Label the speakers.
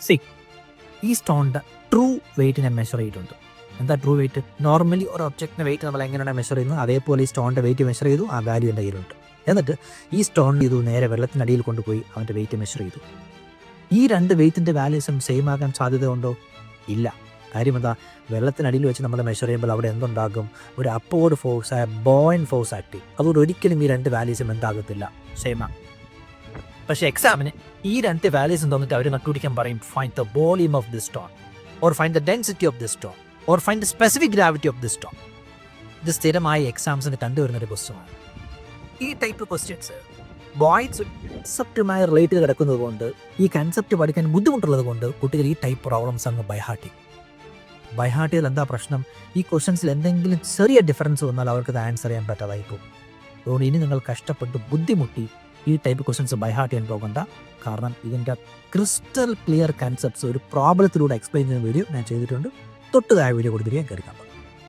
Speaker 1: C ഈ സ്റ്റോണിൻ്റെ true വെയിറ്റിനെ measure ചെയ്തിട്ടുണ്ട്. എന്താ ട്രൂ വെയിറ്റ്? നോർമലി ഒരു ഒബ്ജക്റ്റിൻ്റെ വെയിറ്റ് നമ്മൾ എങ്ങനെയാണ് മെഷർ ചെയ്യുന്നത് അതേപോലെ ഈ സ്റ്റോണിൻ്റെ വെയിറ്റ് മെഷർ ചെയ്തു, ആ വാല്യൂ എൻ്റെ കയ്യിലുണ്ട്. എന്നിട്ട് ഈ സ്റ്റോൺ ചെയ്തു നേരെ വെള്ളത്തിനടിയിൽ കൊണ്ടുപോയി അവൻ്റെ വെയിറ്റ് മെഷർ ചെയ്തു. ഈ രണ്ട് വെയിറ്റിൻ്റെ വാല്യൂസും സെയിം ആകാൻ സാധ്യത ഉണ്ടോ? ഇല്ല. കാര്യം എന്താ? വെള്ളത്തിനടിയിൽ വെച്ച് നമ്മൾ മെഷർ ചെയ്യുമ്പോൾ അവിടെ എന്തുണ്ടാകും? ഒരു അപ്വേർഡ് ഫോഴ്സായ ബോയിൻ ഫോഴ്സ് ആക്ട് ചെയ്യും. അതുകൊണ്ട് ഒരിക്കലും ഈ രണ്ട് വാല്യൂസും എന്താകത്തില്ല, സെയിം ആകും. പക്ഷേ എക്സാമിന് ഈ രണ്ട് വാല്യൂസും തന്നിട്ട് അവർ കണ്ടുപിടിക്കാൻ പറയും find the volume of this stone, or find the density of this stone, or find the specific gravity of this stone. ഇത് സ്ഥിരമായി എക്സാംസിന് കണ്ടുവരുന്നൊരു ക്വസ്റ്റ്യനാണ്. ഈ ടൈപ്പ് ക്വസ്റ്റ്യൻസ് ബോയ്സ് കൺസെപ്റ്റുമായി റിലേറ്റ് ചെയ്ത് കിടക്കുന്നത് കൊണ്ട്, ഈ കൺസെപ്റ്റ് പഠിക്കാൻ ബുദ്ധിമുട്ടുള്ളത് കൊണ്ട് കുട്ടികൾ ഈ ടൈപ്പ് പ്രോബ്ലംസ് അങ്ങ് ബൈഹാർട്ട് ചെയ്യും. ബൈഹാർട്ട് ചെയ്താൽ എന്താ പ്രശ്നം? ഈ ക്വസ്റ്റ്യൻസിൽ എന്തെങ്കിലും ചെറിയ ഡിഫറൻസ് വന്നാൽ അവർക്ക് ആൻസർ ചെയ്യാൻ പറ്റാതായി പോകും. അതുകൊണ്ട് ഇനി നിങ്ങൾ കഷ്ടപ്പെട്ട് ബുദ്ധിമുട്ടി ഈ ടൈപ്പ് ക്വസ്റ്റ്യൻസ് ബൈഹാർട്ട് ചെയ്യാൻ പോകണ്ട. കാരണം ഇതിൻ്റെ ക്രിസ്റ്റൽ ക്ലിയർ കൺസെപ്റ്റ്സ് ഒരു പ്രോബ്ലത്തിലൂടെ എക്സ്പ്ലെയിൻ ചെയ്യുന്ന വീഡിയോ ഞാൻ ചെയ്തിട്ടുണ്ട്. തൊട്ടതായ വീഡിയോ കൊടുത്തിരിക്കാൻ കയറിക്കാൻ.